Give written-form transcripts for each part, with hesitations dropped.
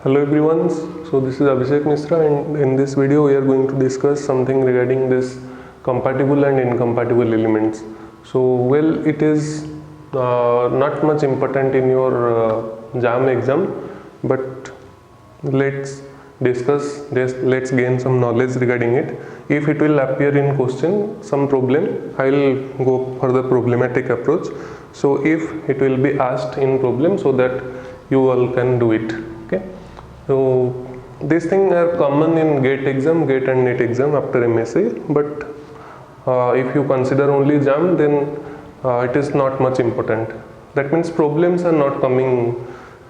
Hello everyone, so this is Abhisek Mishra, and in this video we are going to discuss something regarding this compatible and incompatible elements. So well, it is not much important in your JAM exam, but let's discuss this, let's gain some knowledge regarding it. If it will appear in question some problem, I will go for the problematic approach. So if it will be asked in problem, so that you all can do it. Okay. So these things are common in GATE exam, GATE and NET exam after MSc, but if you consider only JAM, then it is not much important. That means problems are not coming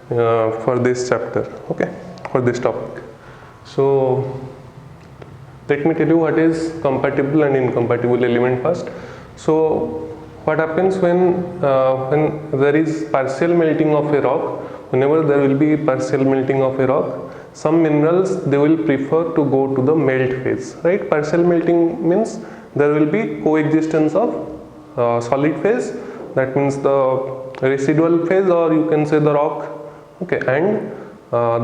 for this chapter, okay, for this topic. So let me tell you what is compatible and incompatible element first. So what happens when there is partial melting of a rock? Whenever there will be partial melting of a rock, some minerals, they will prefer to go to the melt phase, right? Partial melting means there will be coexistence of solid phase, that means the residual phase, or you can say the rock, okay, and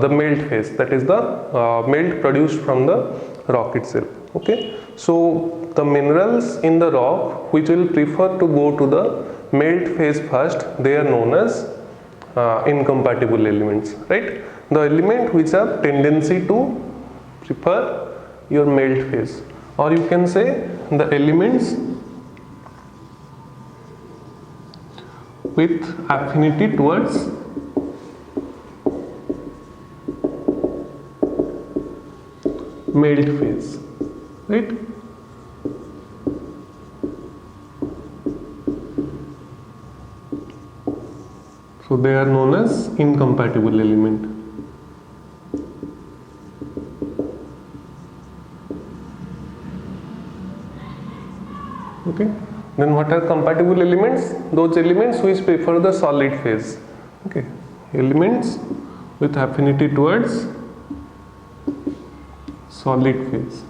the melt phase, that is the melt produced from the rock itself, okay. So the minerals in the rock which will prefer to go to the melt phase first, they are known as incompatible elements, right? The element which have tendency to prefer your melt phase, or you can say the elements with affinity towards melt phase, right? So they are known as incompatible element. Okay. Then what are compatible elements? Those elements which prefer the solid phase. Okay. Elements with affinity towards solid phase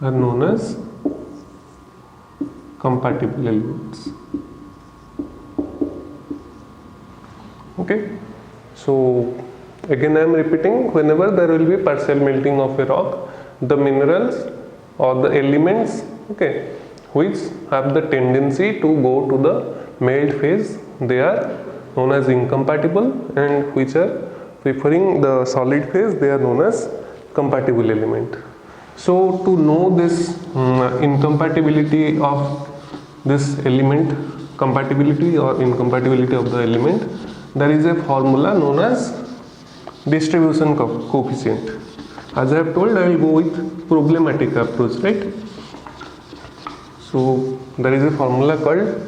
are known as compatible elements. Okay. So again I am repeating, whenever there will be partial melting of a rock, the minerals or the elements, okay, which have the tendency to go to the melt phase, they are known as incompatible, and which are preferring the solid phase, they are known as compatible element. So to know this incompatibility of this element, compatibility or incompatibility of the element, there is a formula known as distribution coefficient. As I have told, I will go with problematic approach, right? So there is a formula called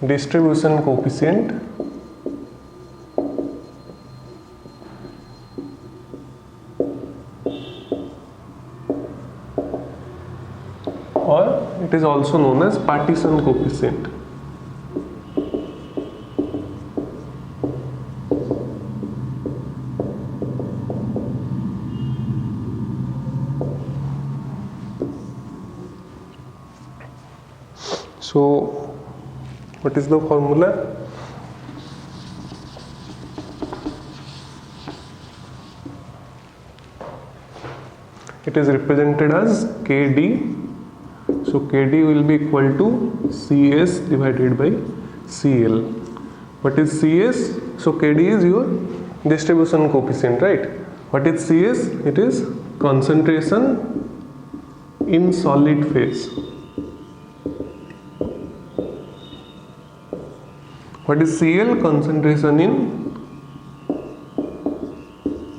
distribution coefficient, or it is also known as partition coefficient. So what is the formula? It is represented as KD. So KD will be equal to CS divided by CL. What is CS? So KD is your distribution coefficient, right? What is CS? It is concentration in solid phase. What is CL? Concentration in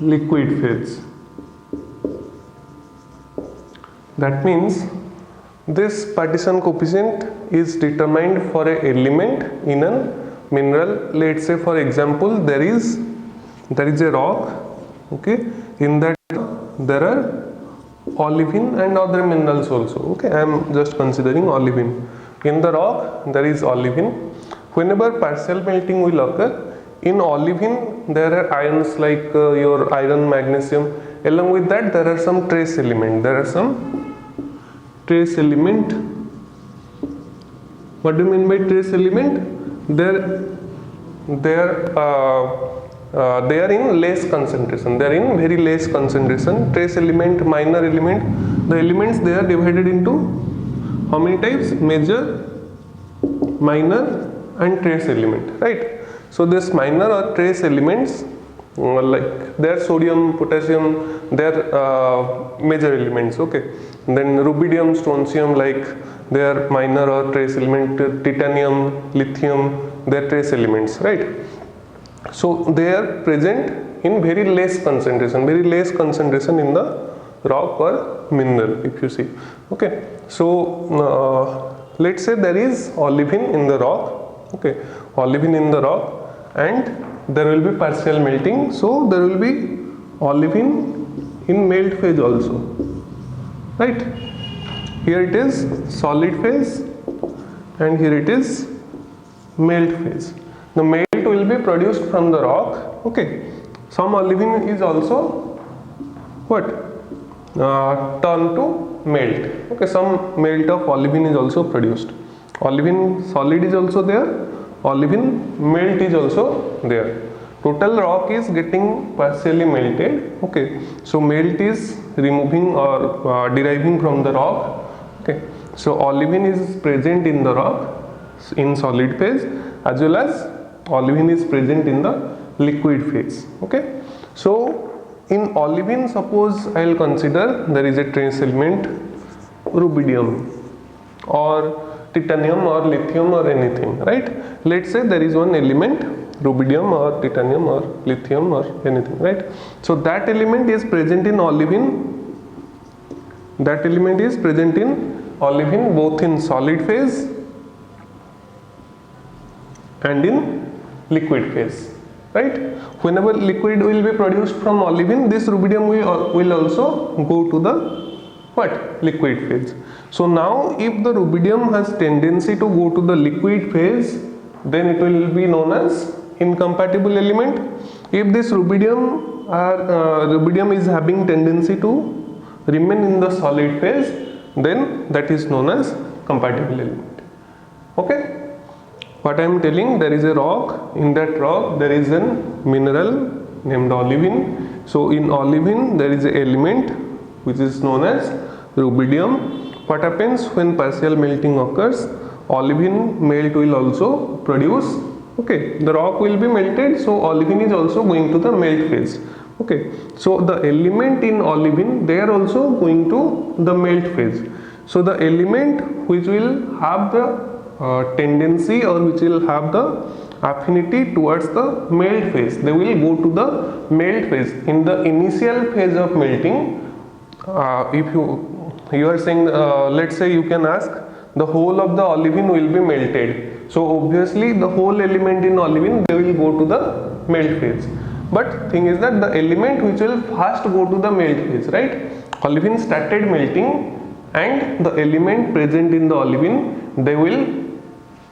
liquid phase. That means this partition coefficient is determined for an element in a mineral. Let's say for example there is a rock, okay, in that there are olivine and other minerals also, okay. I am just considering olivine. In the rock there is olivine. Whenever partial melting will occur, in olivine there are ions like your iron, magnesium. Along with that there are some trace element. What do you mean by trace element? they are in less concentration. They are in very less concentration. Trace element, minor element. The elements they are divided into how many types? Major, minor, and trace element. Right. So this minor or trace elements, like they are sodium, potassium, they are major elements. Okay. And then rubidium, strontium, like they are minor or trace element. Titanium, lithium, they are trace elements. Right. So they are present in very less concentration in the rock or mineral, if you see. Okay. So let's say there is olivine in the rock. Okay. Olivine in the rock, and there will be partial melting. So there will be olivine in melt phase also. Right. Here it is solid phase, and here it is melt phase. The melt will be produced from the rock. Okay. Some olivine is also what? Turned to melt. Okay. Some melt of olivine is also produced. Olivine solid is also there. Olivine melt is also there. Total rock is getting partially melted. Okay. So melt is removing or deriving from the rock. Okay. So olivine is present in the rock in solid phase, as well as olivine is present in the liquid phase. Okay. So in olivine, suppose I will consider there is a trace element rubidium or titanium or lithium or anything. Right. Let's say there is one element rubidium or titanium or lithium or anything. Right. So that element is present in olivine. That element is present in olivine both in solid phase and in liquid phase. Right. Whenever liquid will be produced from olivine, this rubidium will also go to the what? Liquid phase. So now if the rubidium has tendency to go to the liquid phase, then it will be known as incompatible element. If this rubidium is having tendency to remain in the solid phase, then that is known as compatible element. Okay. What I am telling, there is a rock. In that rock there is a mineral named olivine. So in olivine there is an element which is known as rubidium. What happens when partial melting occurs? Olivine melt will also produce. Okay, the rock will be melted, so olivine is also going to the melt phase. Okay, so the element in olivine, they are also going to the melt phase. So the element which will have the tendency or which will have the affinity towards the melt phase, they will go to the melt phase. In the initial phase of melting, if you are saying, let's say you can ask, the whole of the olivine will be melted. So obviously the whole element in olivine, they will go to the melt phase. But thing is that the element which will first go to the melt phase, right? Olivine started melting, and the element present in the olivine, they will,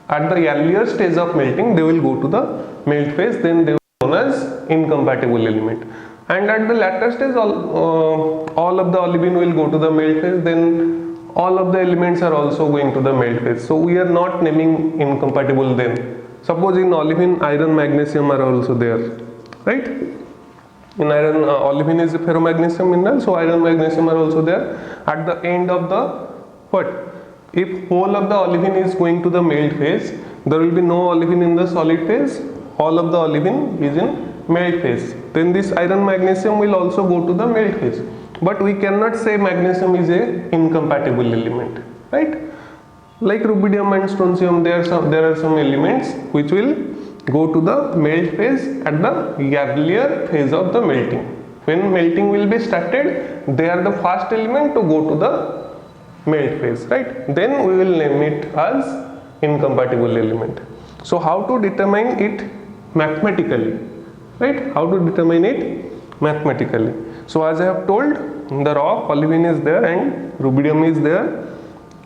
at the earlier stage of melting, they will go to the melt phase, then they will be known as incompatible element. And at the latter stage, all of the olivine will go to the melt phase, then all of the elements are also going to the melt phase. So we are not naming incompatible then. Suppose in olivine, iron, magnesium are also there, right? In iron, olivine is a ferromagnesium mineral, so iron, magnesium are also there. At the end of the what? If whole of the olivine is going to the melt phase, there will be no olivine in the solid phase. All of the olivine is in melt phase. Then this iron, magnesium will also go to the melt phase. But we cannot say magnesium is a incompatible element, right? Like rubidium and strontium, there are some elements which will go to the melt phase at the earlier phase of the melting. When melting will be started, they are the first element to go to the melt phase, right? Then we will name it as incompatible element. So how to determine it mathematically, right? How to determine it mathematically? So as I have told, in the rock, olivine is there and rubidium is there.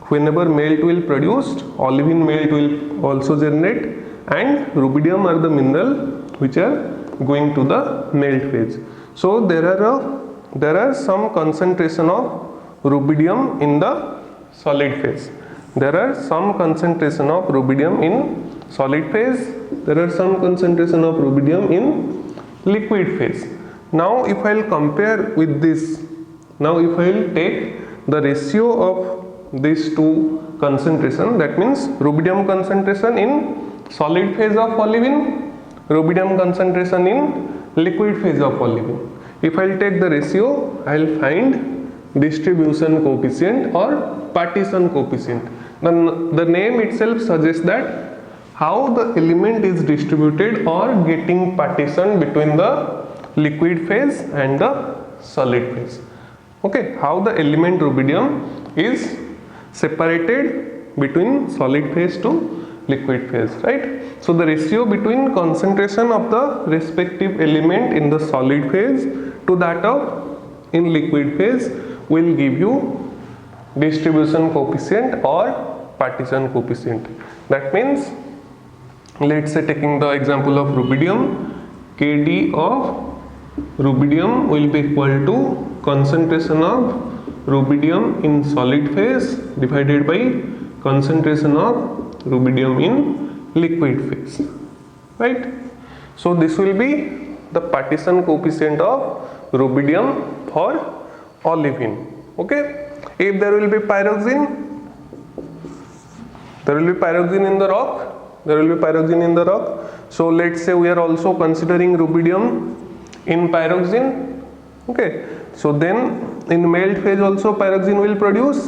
Whenever melt will produce, olivine melt will also generate, and rubidium are the mineral which are going to the melt phase. So there are some concentration of rubidium in the solid phase. There are some concentration of rubidium in solid phase, there are some concentration of rubidium in liquid phase. Now if I will compare with this, now if I will take the ratio of these two concentration, that means rubidium concentration in solid phase of olivine, rubidium concentration in liquid phase of olivine. If I will take the ratio, I will find distribution coefficient or partition coefficient. The name itself suggests that how the element is distributed or getting partition between the liquid phase and the solid phase. Okay, how the element rubidium is separated between solid phase to liquid phase, right? So the ratio between concentration of the respective element in the solid phase to that of in liquid phase will give you distribution coefficient or partition coefficient. That means, let's say taking the example of rubidium, Kd of rubidium will be equal to concentration of rubidium in solid phase divided by concentration of rubidium in liquid phase, right? So this will be the partition coefficient of rubidium for olivine. Okay, if there will be pyroxene, there will be pyroxene in the rock, there will be pyroxene in the rock. So let's say we are also considering rubidium in pyroxene. Okay, so then in melt phase also pyroxene will produce,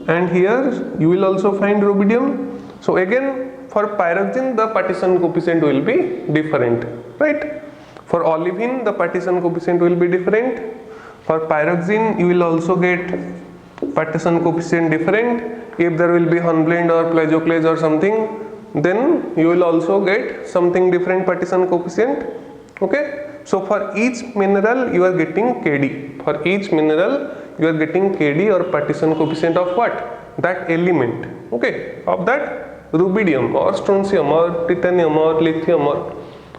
and here you will also find rubidium. So again for pyroxene the partition coefficient will be different, right? For olivine the partition coefficient will be different. For pyroxene you will also get partition coefficient different. If there will be hornblende or plagioclase or something, then you will also get something different partition coefficient. Okay, so for each mineral you are getting Kd. For each mineral you are getting Kd or partition coefficient of what? That element. Okay, of that rubidium or strontium or titanium or lithium or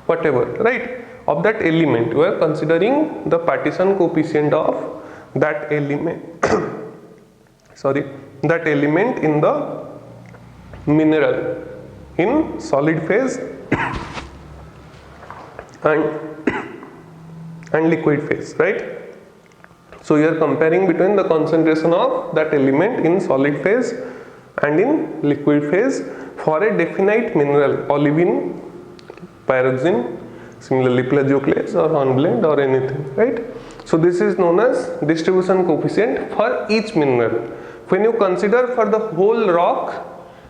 whatever, right? Of that element you are considering the partition coefficient of that element sorry, that element in the mineral in solid phase and liquid phase, right? So you are comparing between the concentration of that element in solid phase and in liquid phase for a definite mineral, olivine, pyroxene, similarly plagioclase or hornblende or anything, right? So this is known as distribution coefficient for each mineral. When you consider for the whole rock,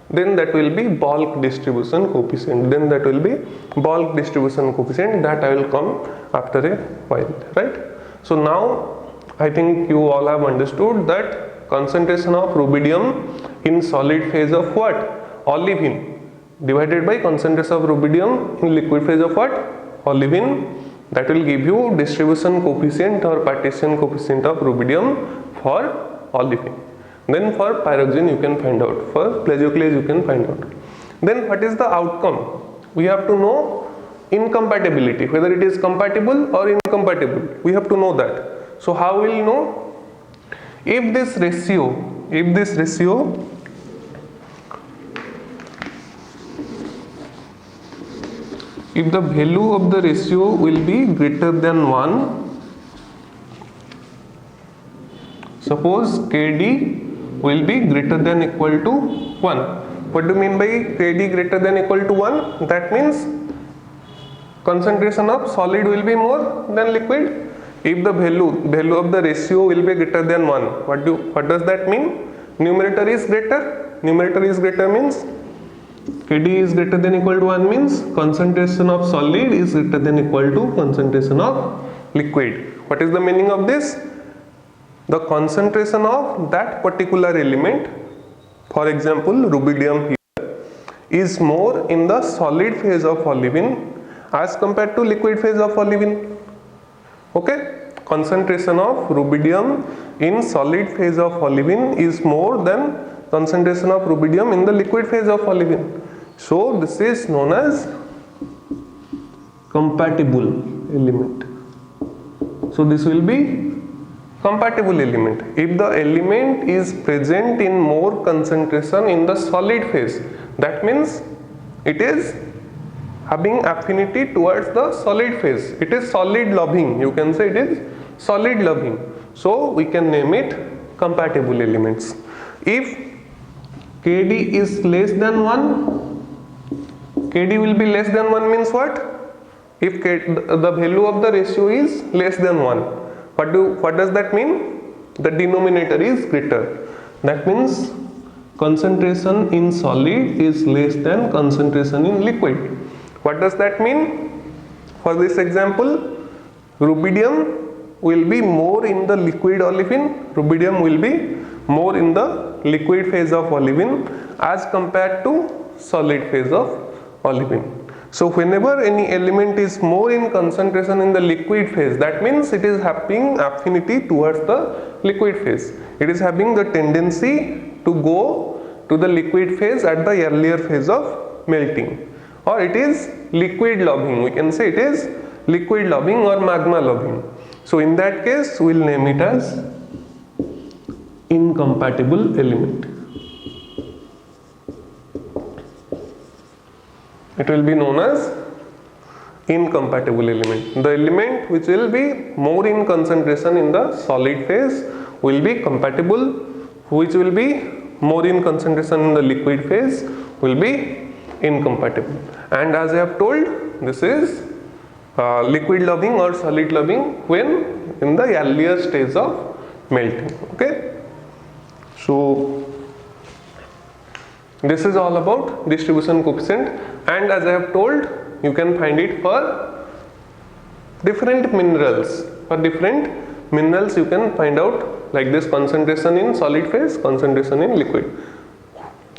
then that will be bulk distribution coefficient. Then that will be bulk distribution coefficient, that I will come after a while, right? So now I think you all have understood that concentration of rubidium in solid phase of what? Olivine divided by concentration of rubidium in liquid phase of what? Olivine. That will give you distribution coefficient or partition coefficient of rubidium for olivine. Then for pyroxene you can find out, for plagioclase you can find out. Then what is the outcome? We have to know incompatibility, whether it is compatible or incompatible. We have to know that. So how will you know? If this ratio, if the value of the ratio will be greater than 1, suppose Kd will be greater than equal to 1. What do you mean by Kd greater than equal to 1? That means concentration of solid will be more than liquid. If the value of the ratio will be greater than 1, what does that mean? Numerator is greater. Numerator is greater means Kd is greater than equal to 1 means concentration of solid is greater than equal to concentration of liquid. What is the meaning of this? The concentration of that particular element, for example rubidium here, is more in the solid phase of olivine as compared to liquid phase of olivine. Okay, concentration of rubidium in solid phase of olivine is more than concentration of rubidium in the liquid phase of olivine. So this is known as compatible element. So this will be compatible element. If the element is present in more concentration in the solid phase, that means It is having affinity towards the solid phase. It is solid loving. You can say it is solid loving. So we can name it compatible elements. If Kd is less than 1, Kd will be less than 1 means what? If the value of the ratio is less than 1, what does that mean? The denominator is greater. That means concentration in solid is less than concentration in liquid. What does that mean? For this example, rubidium will be more in the liquid olivine, rubidium will be more in the liquid phase of olivine as compared to solid phase of olivine. So whenever any element is more in concentration in the liquid phase, that means it is having affinity towards the liquid phase. It is having the tendency to go to the liquid phase at the earlier phase of melting, or it is liquid loving. We can say it is liquid loving or magma loving. So in that case we will name it as incompatible element. It will be known as incompatible element. The element which will be more in concentration in the solid phase will be compatible, which will be more in concentration in the liquid phase will be incompatible. And as I have told, this is liquid loving or solid loving when in the earlier stage of melting. Okay, so this is all about distribution coefficient, and as I have told, you can find it for different minerals. For different minerals you can find out like this: concentration in solid phase, concentration in liquid.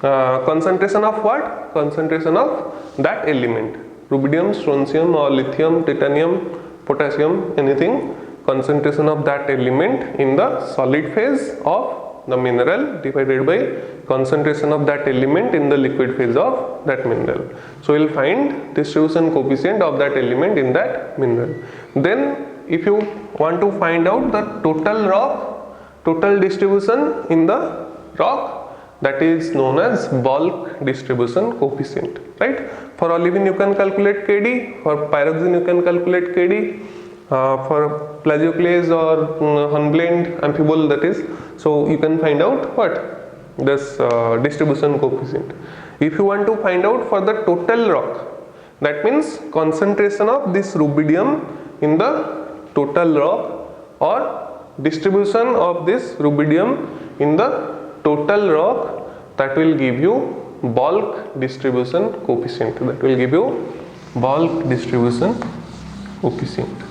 Concentration of what? Concentration of that element. Rubidium, strontium or lithium, titanium, potassium, anything. Concentration of that element in the solid phase of the mineral divided by concentration of that element in the liquid phase of that mineral. So we will find distribution coefficient of that element in that mineral. Then if you want to find out the total rock, total distribution in the rock, that is known as bulk distribution coefficient, right? For olivine you can calculate Kd, for pyroxene you can calculate Kd, for plagioclase or hornblende, amphibole, that is. So you can find out what? This distribution coefficient. If you want to find out for the total rock, that means concentration of this rubidium in the total rock or distribution of this rubidium in the total rock, that will give you bulk distribution coefficient. That will give you bulk distribution coefficient.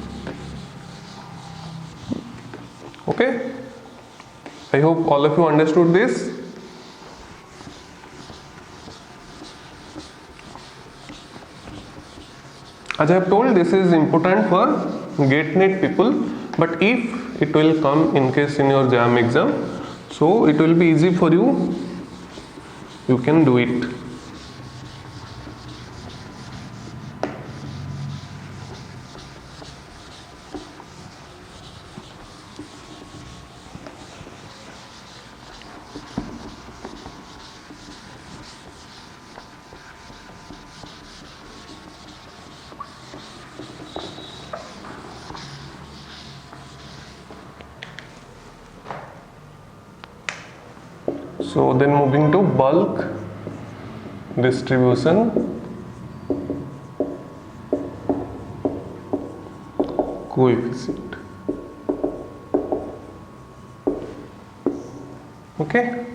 Okay, I hope all of you understood this. As I have told, this is important for GATE-NET people, but if it will come in case in your JAM exam, so it will be easy for you, you can do it. So then moving to bulk distribution coefficient. Okay,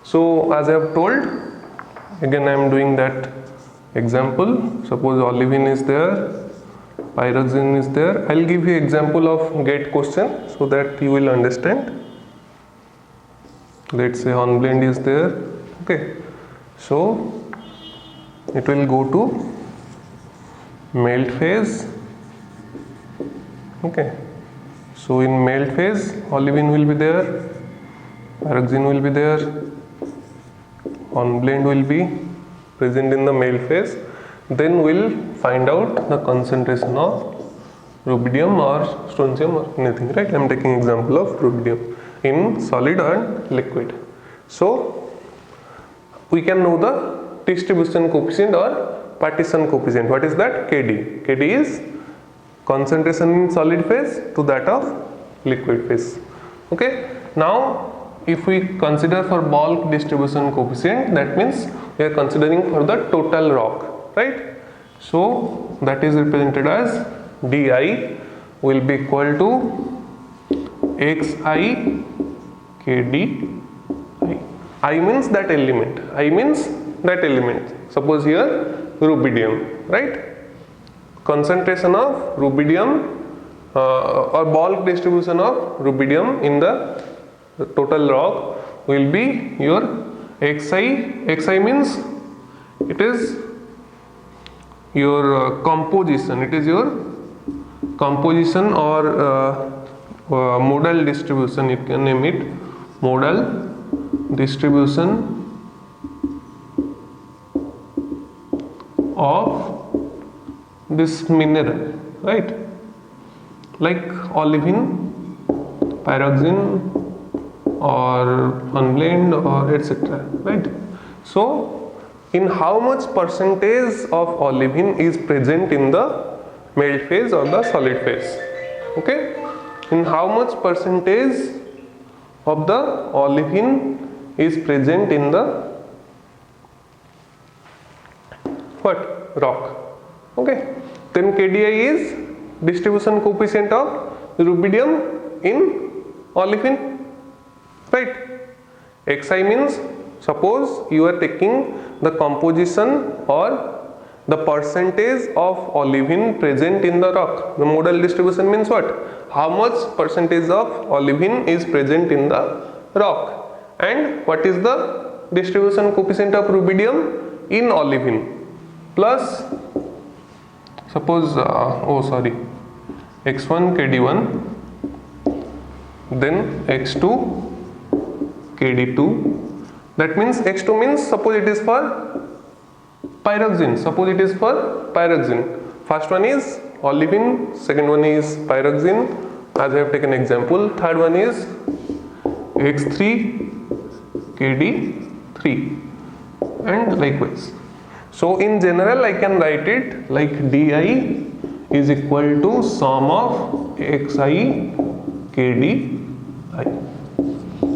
so as I have told, again I am doing that example. Suppose olivine is there, pyroxene is there. I will give you example of GATE question so that you will understand. Let's say hornblende is there. Okay, so it will go to melt phase. Okay, so in melt phase olivine will be there, pyroxene will be there, hornblende will be present in the melt phase. Then we'll find out the concentration of rubidium or strontium or anything, right? I am taking example of rubidium in solid and liquid. So we can know the distribution coefficient or partition coefficient. What is that? Kd. Kd is concentration in solid phase to that of liquid phase. Okay. Now if we consider for bulk distribution coefficient, that means we are considering for the total rock, right? So that is represented as di will be equal to xi kd I. I means that element. I means that element. Suppose here rubidium, right? Concentration of rubidium or bulk distribution of rubidium in the total rock will be your xi. Xi means it is your composition. It is your composition or modal distribution. You can name it modal distribution of this mineral, right? Like olivine, pyroxene, or hornblende, or etc. Right? So, in how much percentage of olivine is present in the melt phase or the solid phase? Okay? In how much percentage of the olivine is present in the what? Rock. Okay. Then KDI is distribution coefficient of rubidium in olivine, right? Xi means suppose you are taking the composition or the percentage of olivine present in the rock. The modal distribution means what? How much percentage of olivine is present in the rock, and what is the distribution coefficient of rubidium in olivine, plus suppose x1 kd1, then x2 kd2. That means x2 means suppose it is for pyroxene. Suppose it is for pyroxene. First one is olivine, second one is pyroxene, as I have taken example. Third one is x3 kd3, and likewise. So in general I can write it like di is equal to sum of xi kdi.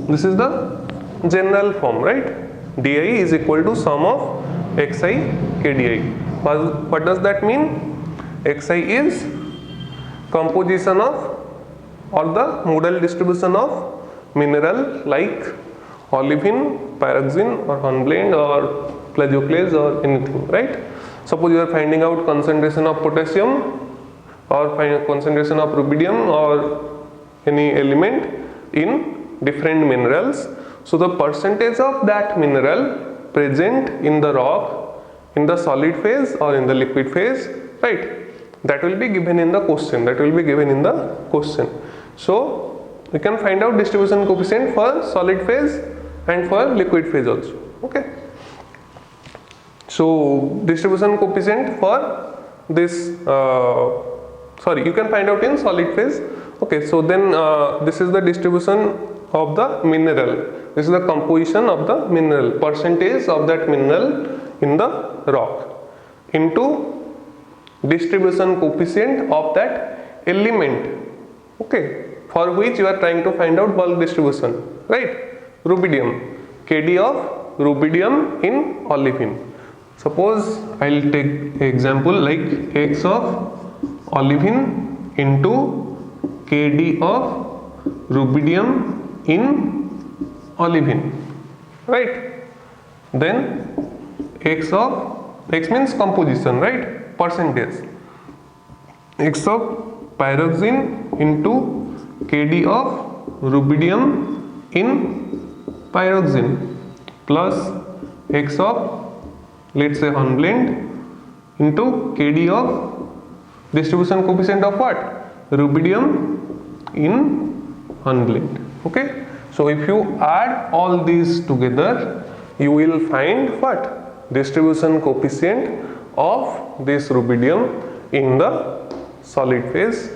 This is the general form, right? Di is equal to sum of xi kdi. What does that mean? Xi is composition of or the modal distribution of mineral like olivine, pyroxene, or hornblende, or plagioclase, or anything, right? Suppose you are finding out concentration of potassium or concentration of rubidium or any element in different minerals. So the percentage of that mineral present in the rock in the solid phase or in the liquid phase, right? That will be given in the question. So we can find out distribution coefficient for solid phase and for liquid phase also. Okay. So distribution coefficient for this you can find out in solid phase. Okay, so then this is the distribution of the mineral. This is the composition of the mineral, percentage of that mineral in the rock into distribution coefficient of that element, okay, for which you are trying to find out bulk distribution, right? Rubidium, Kd of rubidium in olivine. Suppose I will take example like x of olivine into Kd of rubidium in olivine, right? Then x means composition, right? Percentage. X of pyroxene into Kd of rubidium in pyroxene plus x of, let's say, hornblende into Kd of distribution coefficient of what? Rubidium in hornblende. Okay. So if you add all these together, you will find what? Distribution coefficient of this rubidium in the solid phase,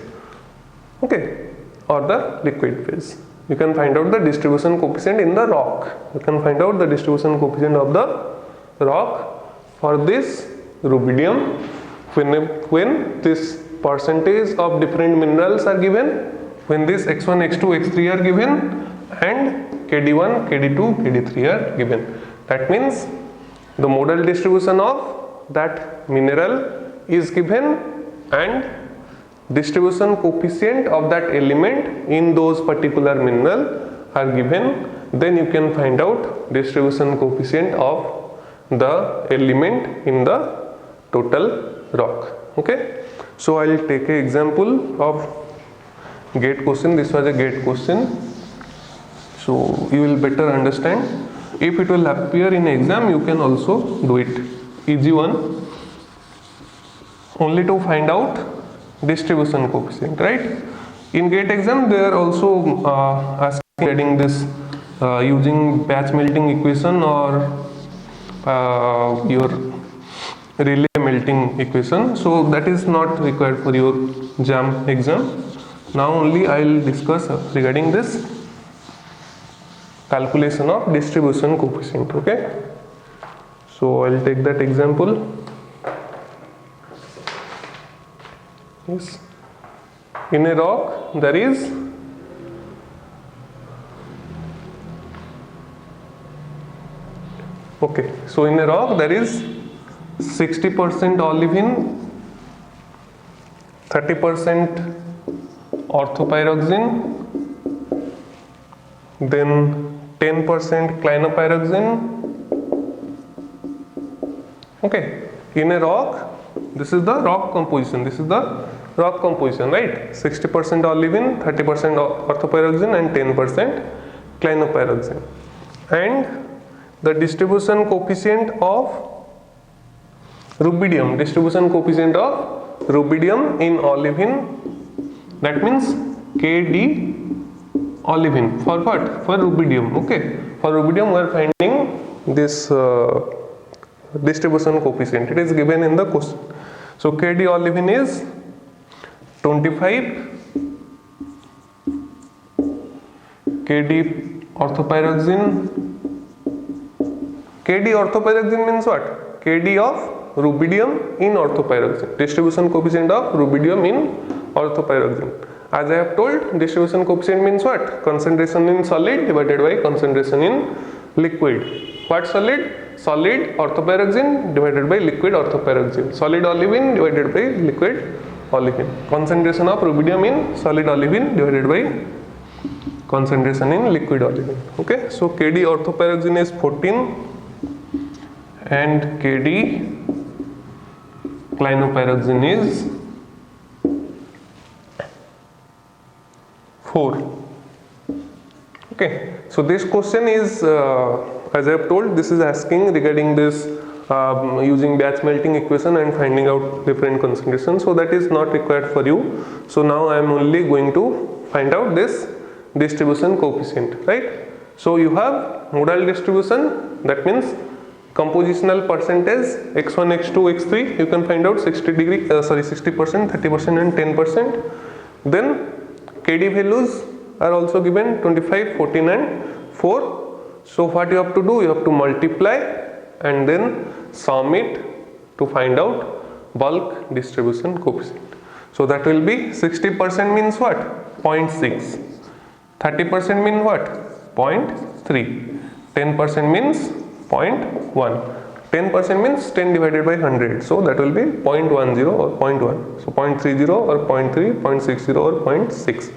okay, or the liquid phase. You can find out the distribution coefficient in the rock. You can find out the distribution coefficient of the rock for this rubidium, when this percentage of different minerals are given, when this x1, x2, x3 are given, and kd1, kd2, kd3 are given. That means the modal distribution of that mineral is given and distribution coefficient of that element in those particular mineral are given. Then you can find out distribution coefficient of the element in the total rock. Okay, so I will take an example of gate question. This was a gate question, so you will better understand. If it will appear in exam, you can also do it. Easy one, only to find out distribution coefficient, right? In gate exam they are also asking regarding this using batch melting equation or your relay melting equation, so that is not required for your JAM exam. Now only I will discuss regarding this calculation of distribution coefficient. Okay, so I will take that example. Yes, in a rock there is okay, so in a rock there is 60% olivine, 30% orthopyroxene, then 10% clinopyroxene. Okay, in a rock, this is the rock composition. This is the rock composition, right? 60% olivine, 30% orthopyroxene, and 10% clinopyroxene. And the distribution coefficient of rubidium, in olivine, that means Kd olivine. For what? For rubidium. Okay, for rubidium we are finding this distribution coefficient. It is given in the question. So Kd olivine is 25, Kd orthopyroxene. Kd orthopyroxene means what? Kd of rubidium in orthopyroxene. Distribution coefficient of rubidium in orthopyroxene. As I have told, distribution coefficient means what? Concentration in solid divided by concentration in liquid. What solid? Solid orthopyroxene divided by liquid orthopyroxene. Solid olivine divided by liquid olivine. Concentration of rubidium in solid olivine divided by concentration in liquid olivine. Okay, so Kd orthopyroxene is 14 and Kd clinopyroxene is 4. Okay, so this question is as I have told, this is asking regarding this using batch melting equation and finding out different concentrations, so that is not required for you. So now I am only going to find out this distribution coefficient, right? So you have modal distribution, that means compositional percentage x1, x2, x3, you can find out 60%, 30% and 10%. Then Kd values are also given 25, 14 and 4. So what you have to do, you have to multiply and then sum it to find out bulk distribution coefficient. So that will be 60% means what? 0.6. 30% means what? 0.3. 10% means 0.1. 10% means 10 divided by 100. So that will be 0.10 or 0.1. So 0.30 or 0.3, 0.60 or 0.6.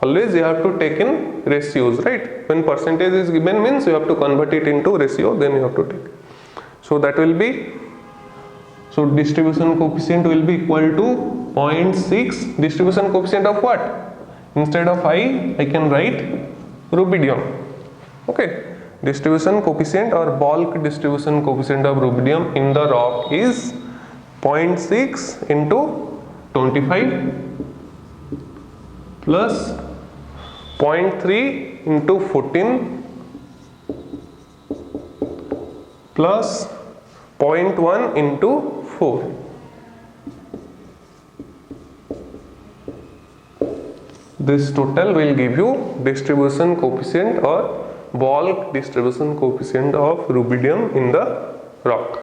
Always you have to take in ratios, right? When percentage is given means you have to convert it into ratio, then you have to take. So that will be, so distribution coefficient will be equal to 0.6. Distribution coefficient of what? Instead of I can write rubidium. Okay, distribution coefficient or bulk distribution coefficient of rubidium in the rock is 0.6 into 25 plus 0.3 into 14 plus 0.1 into 4. This total will give you distribution coefficient or bulk distribution coefficient of rubidium in the rock.